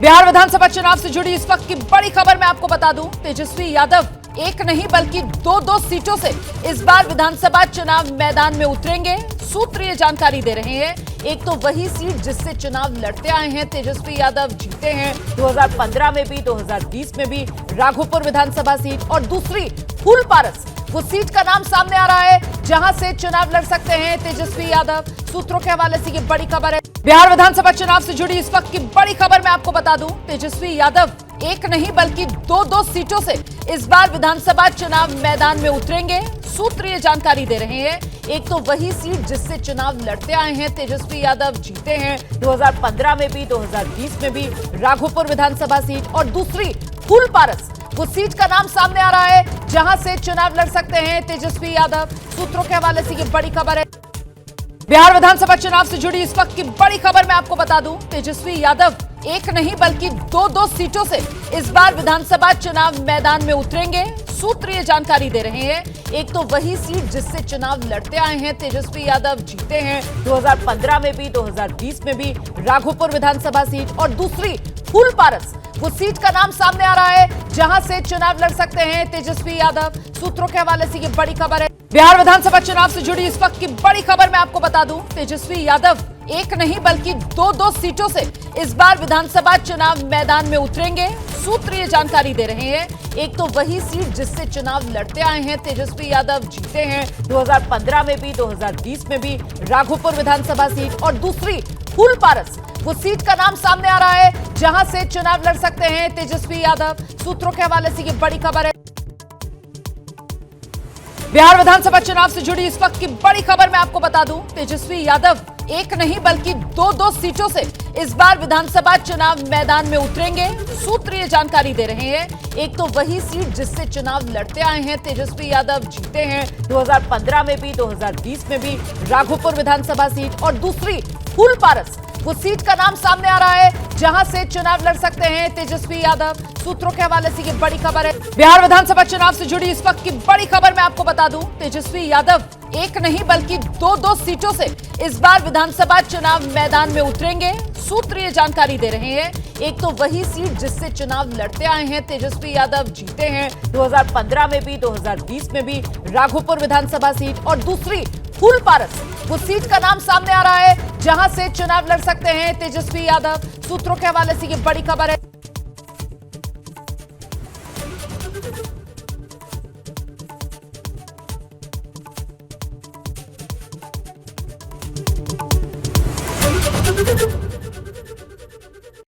बिहार विधानसभा चुनाव से जुड़ी इस वक्त की बड़ी खबर मैं आपको बता दूं, तेजस्वी यादव एक नहीं बल्कि दो सीटों से इस बार विधानसभा चुनाव मैदान में उतरेंगे। सूत्र ये जानकारी दे रहे हैं, एक तो वही सीट जिससे चुनाव लड़ते आए हैं तेजस्वी यादव, जीते हैं 2015 में भी, 2020 में भी राघोपुर विधानसभा सीट, और दूसरी फूलपारस, वो सीट का नाम सामने आ रहा है जहां से चुनाव लड़ सकते हैं तेजस्वी यादव। सूत्रों के हवाले से ये बड़ी खबर है। बिहार विधानसभा चुनाव से जुड़ी इस वक्त की बड़ी खबर मैं आपको बता दूं, तेजस्वी यादव एक नहीं बल्कि दो सीटों से इस बार विधानसभा चुनाव मैदान में उतरेंगे। सूत्र ये जानकारी दे रहे हैं, एक तो वही सीट जिससे चुनाव लड़ते आए हैं तेजस्वी यादव, जीते हैं 2015 में भी, 2020 में भी राघोपुर विधानसभा सीट, और दूसरी फूलपारस, वो सीट का नाम सामने आ रहा है जहां से चुनाव लड़ सकते हैं तेजस्वी यादव। सूत्रों के हवाले से ये बड़ी खबर है। बिहार विधानसभा चुनाव से जुड़ी इस वक्त की बड़ी खबर मैं आपको बता दूं, तेजस्वी यादव एक नहीं बल्कि दो सीटों से इस बार विधानसभा चुनाव मैदान में उतरेंगे। सूत्र ये जानकारी दे रहे हैं, एक तो वही सीट जिससे चुनाव लड़ते आए हैं तेजस्वी यादव, जीते हैं 2015 में भी, 2020 में भी राघोपुर विधानसभा सीट, और दूसरी फूलपारस, वो सीट का नाम सामने आ रहा है जहां से चुनाव लड़ सकते हैं तेजस्वी यादव। सूत्रों के हवाले से ये बड़ी खबर है। बिहार विधानसभा चुनाव से जुड़ी इस वक्त की बड़ी खबर मैं आपको बता दूं, तेजस्वी यादव एक नहीं बल्कि दो सीटों से इस बार विधानसभा चुनाव मैदान में उतरेंगे। सूत्र ये जानकारी दे रहे हैं, एक तो वही सीट जिससे चुनाव लड़ते आए हैं तेजस्वी यादव, जीते हैं 2015 में भी, 2020 में भी राघोपुर विधानसभा सीट, और दूसरी फूलपारस, वो सीट का नाम सामने आ रहा है जहां से चुनाव लड़ सकते हैं तेजस्वी यादव। सूत्रों के हवाले से ये बड़ी खबर है। बिहार विधानसभा चुनाव से जुड़ी इस वक्त की बड़ी खबर मैं आपको बता दूं, तेजस्वी यादव एक नहीं बल्कि दो सीटों से इस बार विधानसभा चुनाव मैदान में उतरेंगे। सूत्र ये जानकारी दे रहे हैं, एक तो वही सीट जिससे चुनाव लड़ते आए हैं तेजस्वी यादव, जीते हैं 2015 में भी, 2020 में भी राघोपुर विधानसभा सीट, और दूसरी फूलपारस, वो सीट का नाम सामने आ रहा है जहां से चुनाव लड़ सकते हैं तेजस्वी यादव। सूत्रों के हवाले से ये बड़ी खबर है। बिहार विधानसभा चुनाव से जुड़ी इस वक्त की बड़ी खबर मैं आपको बता दूं, तेजस्वी यादव एक नहीं बल्कि दो सीटों से इस बार विधानसभा चुनाव मैदान में उतरेंगे। सूत्र ये जानकारी दे रहे हैं, एक तो वही सीट जिससे चुनाव लड़ते आए हैं तेजस्वी यादव, जीते हैं 2015 में भी, 2020 में भी राघोपुर विधानसभा सीट, और दूसरी फूलपारस, वो सीट का नाम सामने आ रहा है जहां से चुनाव लड़ सकते हैं तेजस्वी यादव। सूत्रों के हवाले से ये बड़ी खबर है।